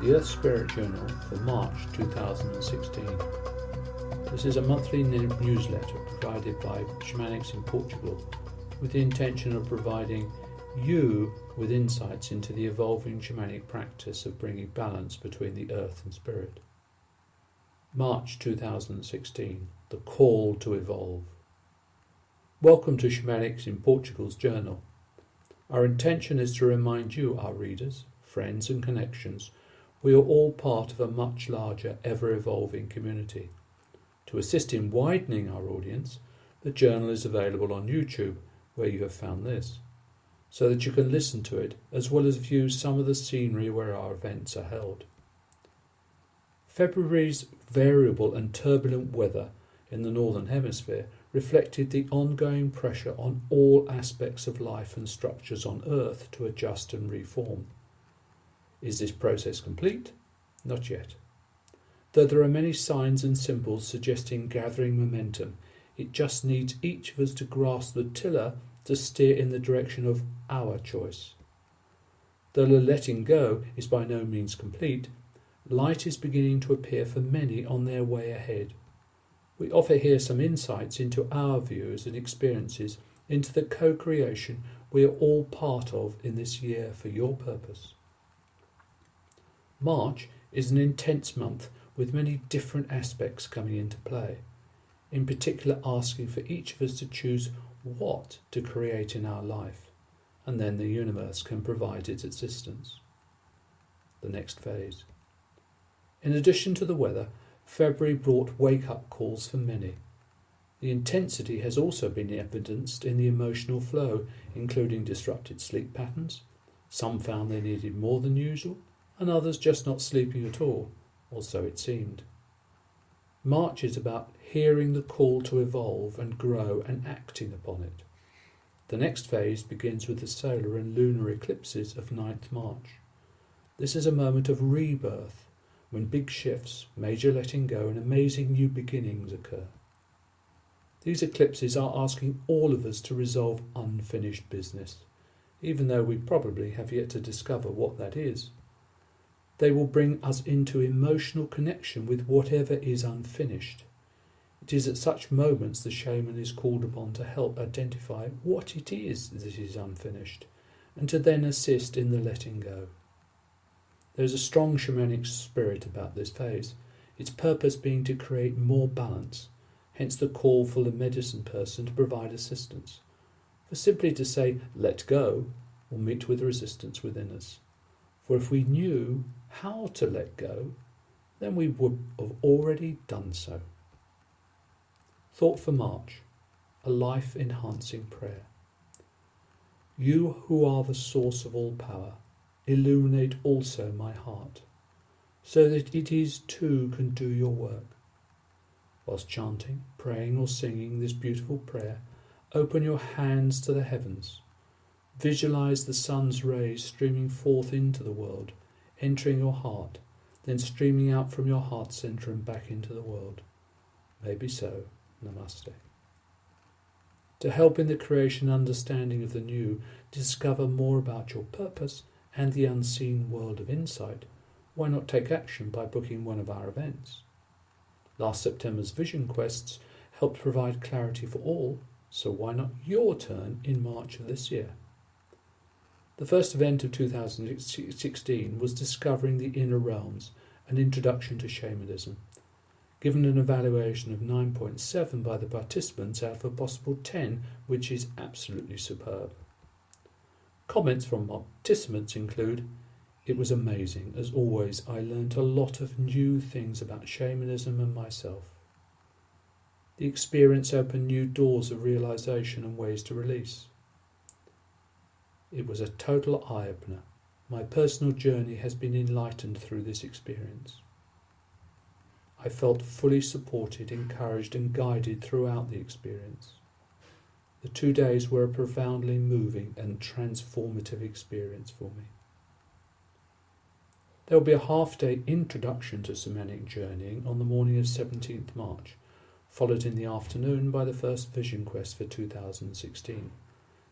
the Earth Spirit Journal for March 2016. This is a monthly newsletter provided by Shamanics in Portugal with the intention of providing you with insights into the evolving shamanic practice of bringing balance between the earth and spirit. March 2016, the call to evolve. Welcome to Shamanics in Portugal's journal. Our intention is to remind you, our readers, friends and connections, we are all part of a much larger, ever-evolving community. To assist in widening our audience, the journal is available on YouTube, where you have found this, so that you can listen to it as well as view some of the scenery where our events are held. February's variable and turbulent weather in the Northern Hemisphere reflected the ongoing pressure on all aspects of life and structures on Earth to adjust and reform. Is this process complete? Not yet. Though there are many signs and symbols suggesting gathering momentum, it just needs each of us to grasp the tiller to steer in the direction of our choice. Though the letting go is by no means complete, light is beginning to appear for many on their way ahead. We offer here some insights into our views and experiences into the co-creation we are all part of in this year for your purpose. March is an intense month with many different aspects coming into play, in particular asking for each of us to choose what to create in our life, and then the universe can provide its assistance. The next phase. In addition to the weather, February brought wake-up calls for many. The intensity has also been evidenced in the emotional flow, including disrupted sleep patterns. Some found they needed more than usual, and others just not sleeping at all, or so it seemed. March is about hearing the call to evolve and grow and acting upon it. The next phase begins with the solar and lunar eclipses of 9th March. This is a moment of rebirth, when big shifts, major letting go and amazing new beginnings occur. These eclipses are asking all of us to resolve unfinished business, even though we probably have yet to discover what that is. They will bring us into emotional connection with whatever is unfinished. It is at such moments the shaman is called upon to help identify what it is that is unfinished, and to then assist in the letting go. There is a strong shamanic spirit about this phase, its purpose being to create more balance, hence the call for the medicine person to provide assistance. For simply to say, let go, will meet with resistance within us. For if we knew how to let go, then we would have already done so. Thought for March, a life-enhancing prayer. You who are the source of all power, illuminate also my heart, so that it too can do your work. Whilst chanting, praying or singing this beautiful prayer, open your hands to the heavens. Visualize the sun's rays streaming forth into the world, entering your heart, then streaming out from your heart centre and back into the world. Maybe so. Namaste. To help in the creation and understanding of the new, discover more about your purpose and the unseen world of insight, why not take action by booking one of our events? Last September's Vision Quests helped provide clarity for all, so why not your turn in March of this year? The first event of 2016 was Discovering the Inner Realms, an introduction to shamanism, given an evaluation of 9.7 by the participants out of a possible 10, which is absolutely superb. Comments from participants include, "It was amazing. As always, I learnt a lot of new things about shamanism and myself. The experience opened new doors of realization and ways to release. It was a total eye-opener. My personal journey has been enlightened through this experience. I felt fully supported, encouraged and guided throughout the experience. The 2 days were a profoundly moving and transformative experience for me." There will be a half-day introduction to Shamanic journeying on the morning of 17th March, followed in the afternoon by the first Vision Quest for 2016,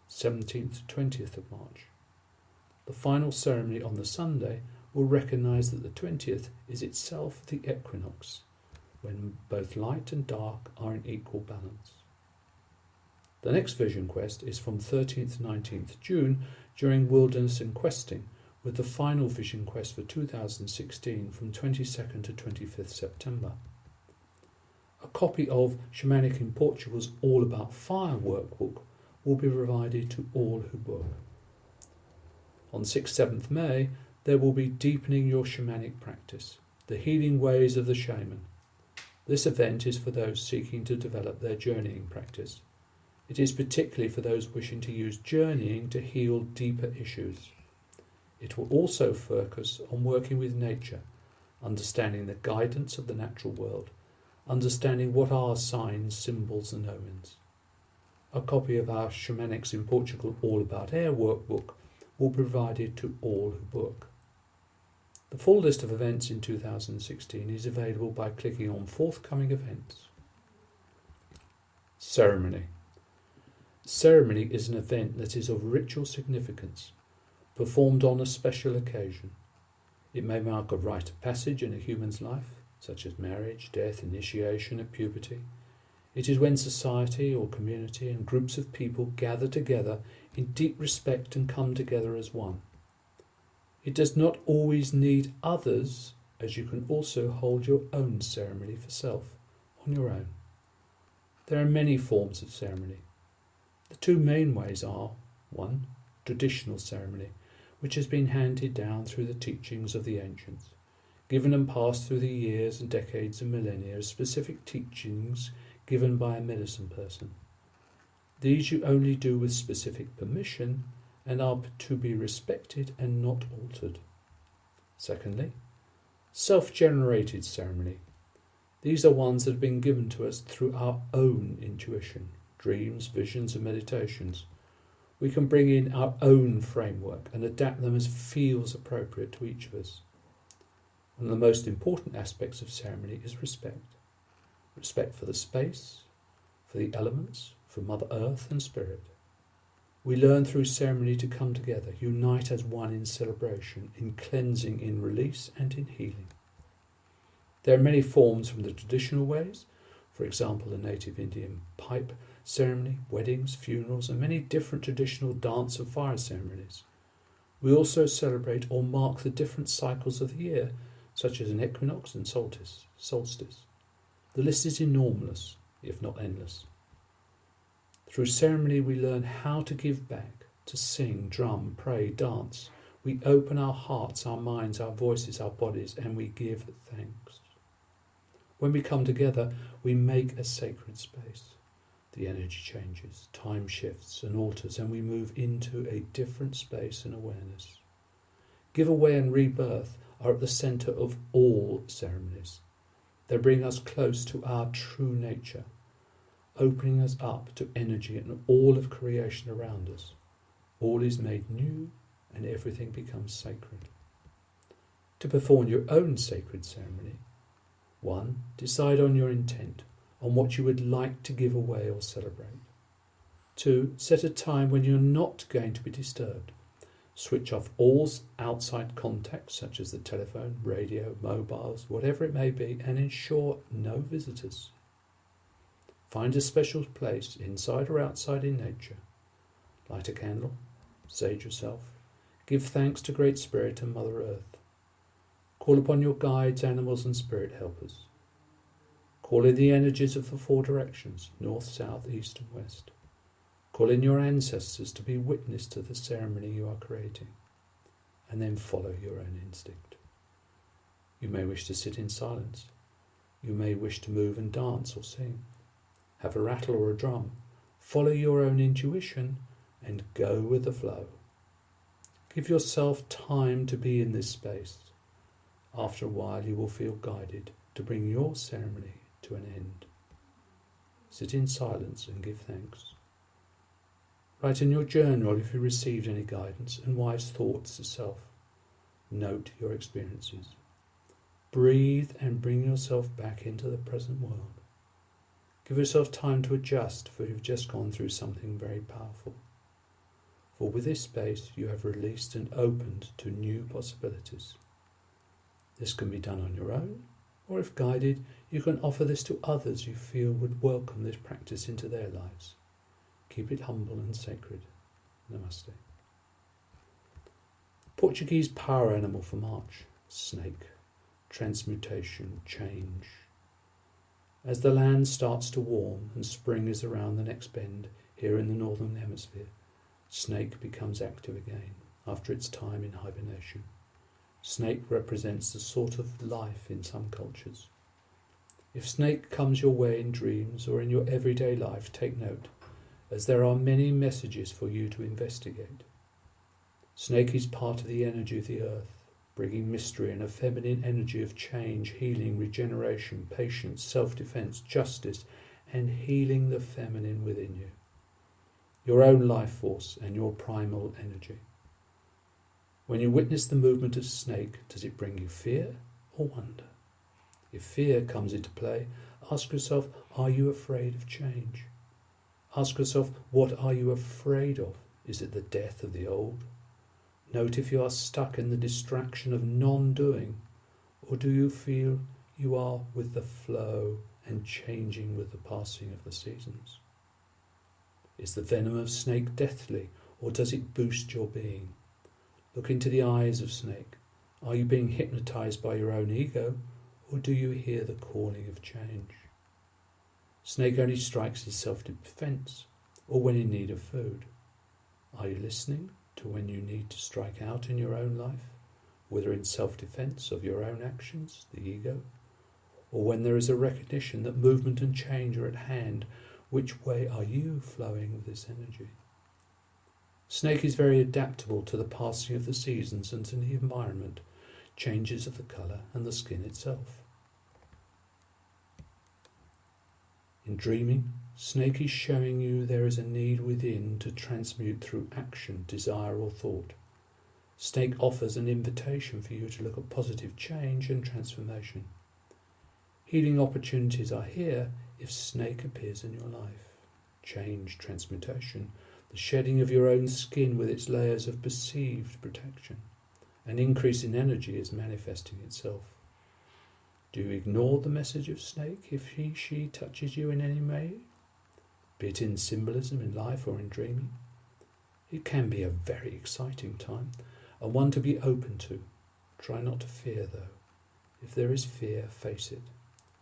17th to 20th of March. The final ceremony on the Sunday will will recognise that the 20th is itself the equinox, when both light and dark are in equal balance. The next vision quest is from 13th to 19th June during Wilderness and Questing, with the final vision quest for 2016 from 22nd to 25th September. A copy of Shamanic in Portugal's All About Fire workbook will be provided to all who book. On 6th-7th May, there will be Deepening Your Shamanic Practice, the Healing Ways of the Shaman. This event is for those seeking to develop their journeying practice. It is particularly for those wishing to use journeying to heal deeper issues. It will also focus on working with nature, understanding the guidance of the natural world, understanding what are signs, symbols and omens. A copy of our Shamanics in Portugal All About Air workbook will be provided to all who book. The full list of events in 2016 is available by clicking on Forthcoming Events. Ceremony. Ceremony is an event that is of ritual significance, performed on a special occasion. It may mark a rite of passage in a human's life, such as marriage, death, initiation, and puberty. It is when society or community and groups of people gather together in deep respect and come together as one. It does not always need others, as you can also hold your own ceremony for self, on your own. There are many forms of ceremony. The two main ways are: 1. Traditional ceremony, which has been handed down through the teachings of the ancients, given and passed through the years and decades and millennia as specific teachings given by a medicine person. These you only do with specific permission and are to be respected and not altered. Secondly, self-generated ceremony. These are ones that have been given to us through our own intuition, dreams, visions and meditations. We can bring in our own framework and adapt them as feels appropriate to each of us. One of the most important aspects of ceremony is respect. Respect for the space, for the elements, for Mother Earth and Spirit. We learn through ceremony to come together, unite as one in celebration, in cleansing, in release and in healing. There are many forms from the traditional ways, for example the native Indian pipe ceremony, weddings, funerals and many different traditional dance and fire ceremonies. We also celebrate or mark the different cycles of the year, such as an equinox and solstice. The list is enormous, if not endless. Through ceremony we learn how to give back, to sing, drum, pray, dance. We open our hearts, our minds, our voices, our bodies, and we give thanks. When we come together, we make a sacred space. The energy changes, time shifts and alters, and we move into a different space and awareness. Giveaway and rebirth are at the centre of all ceremonies. They bring us close to our true nature, opening us up to energy and all of creation around us. All is made new and everything becomes sacred. To perform your own sacred ceremony, 1. Decide on your intent, on what you would like to give away or celebrate. 2. Set a time when you're not going to be disturbed. Switch off all outside contacts such as the telephone, radio, mobiles, whatever it may be, and ensure no visitors. Find a special place, inside or outside in nature. Light a candle, sage yourself, give thanks to Great Spirit and Mother Earth. Call upon your guides, animals and spirit helpers. Call in the energies of the 4 directions, north, south, east and west. Call in your ancestors to be witness to the ceremony you are creating, and then follow your own instinct. You may wish to sit in silence. You may wish to move and dance or sing. Have a rattle or a drum. Follow your own intuition and go with the flow. Give yourself time to be in this space. After a while you will feel guided to bring your ceremony to an end. Sit in silence and give thanks. Write in your journal if you received any guidance and wise thoughts to self. Note your experiences. Breathe and bring yourself back into the present world. Give yourself time to adjust, for you've just gone through something very powerful. For with this space you have released and opened to new possibilities. This can be done on your own, or if guided, you can offer this to others you feel would welcome this practice into their lives. Keep it humble and sacred. Namaste. Portuguese power animal for March, snake. Transmutation, change. As the land starts to warm and spring is around the next bend here in the northern hemisphere, snake becomes active again after its time in hibernation. Snake represents the sort of life in some cultures. If snake comes your way in dreams or in your everyday life, take note, as there are many messages for you to investigate. Snake is part of the energy of the earth, bringing mystery and a feminine energy of change, healing, regeneration, patience, self-defense, justice, and healing the feminine within you. Your own life force and your primal energy. When you witness the movement of snake, does it bring you fear or wonder? If fear comes into play, ask yourself, are you afraid of change? Ask yourself, what are you afraid of? Is it the death of the old? Note if you are stuck in the distraction of non-doing, or do you feel you are with the flow and changing with the passing of the seasons? Is the venom of snake deathly, or does it boost your being? Look into the eyes of snake. Are you being hypnotized by your own ego, or do you hear the calling of change? Snake only strikes in self-defense, or when in need of food. Are you listening to when you need to strike out in your own life, whether in self-defense of your own actions, the ego, or when there is a recognition that movement and change are at hand? Which way are you flowing with this energy? Snake is very adaptable to the passing of the seasons and to the environment, changes of the colour and the skin itself. In dreaming, snake is showing you there is a need within to transmute through action, desire or thought. Snake offers an invitation for you to look at positive change and transformation. Healing opportunities are here if snake appears in your life. Change, transmutation, the shedding of your own skin with its layers of perceived protection. An increase in energy is manifesting itself. Do you ignore the message of snake if he, she touches you in any way? Be it in symbolism in life or in dreaming? It can be a very exciting time, and one to be open to. Try not to fear though. If there is fear, face it.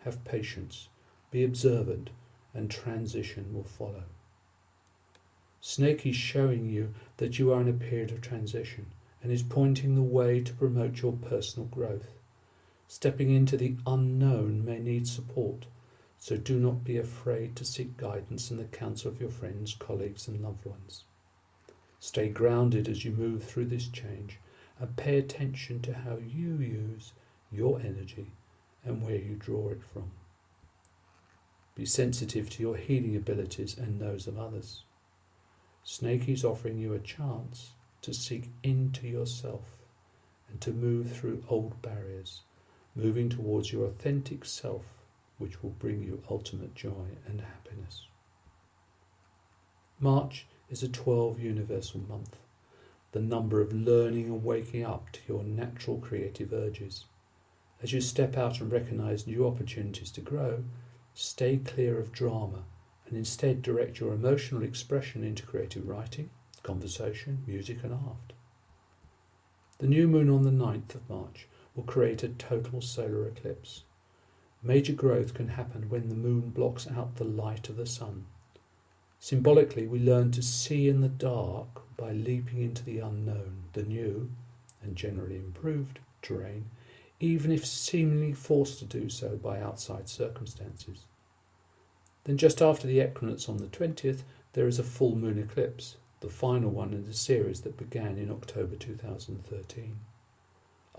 Have patience, be observant, and transition will follow. Snake is showing you that you are in a period of transition and is pointing the way to promote your personal growth. Stepping into the unknown may need support, so do not be afraid to seek guidance in the counsel of your friends, colleagues and loved ones. Stay grounded as you move through this change and pay attention to how you use your energy and where you draw it from. Be sensitive to your healing abilities and those of others. Snake is offering you a chance to seek into yourself and to move through old barriers, moving towards your authentic self, which will bring you ultimate joy and happiness. March is a 12 universal month, the number of learning and waking up to your natural creative urges. As you step out and recognize new opportunities to grow, stay clear of drama and instead direct your emotional expression into creative writing, conversation, music and art. The new moon on the 9th of March will create a total solar eclipse. Major growth can happen when the moon blocks out the light of the sun. Symbolically, we learn to see in the dark by leaping into the unknown, the new, and generally improved terrain, even if seemingly forced to do so by outside circumstances. Then just after the equinox on the 20th, there is a full moon eclipse, the final one in the series that began in October 2013.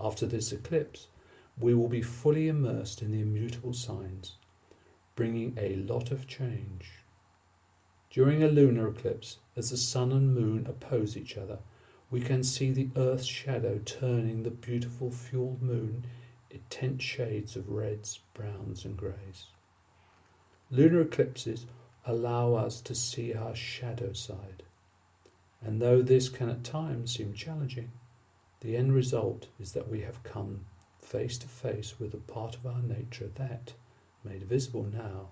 After this eclipse, we will be fully immersed in the immutable signs, bringing a lot of change. During a lunar eclipse, as the sun and moon oppose each other, we can see the Earth's shadow turning the beautiful fueled moon in intense shades of reds, browns and greys. Lunar eclipses allow us to see our shadow side, and though this can at times seem challenging, the end result is that we have come face to face with a part of our nature that, made visible now,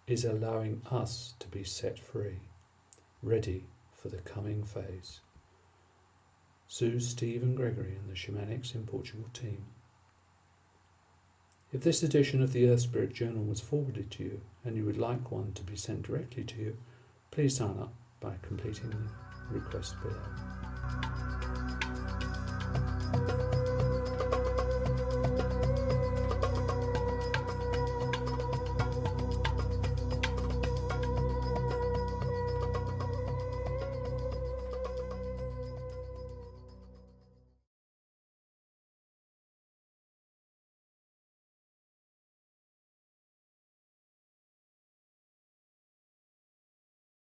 is allowing us to be set free, ready for the coming phase. Sue, Steve and Gregory and the Shamanics in Portugal team. If this edition of the Earth Spirit Journal was forwarded to you and you would like one to be sent directly to you, please sign up by completing the request below.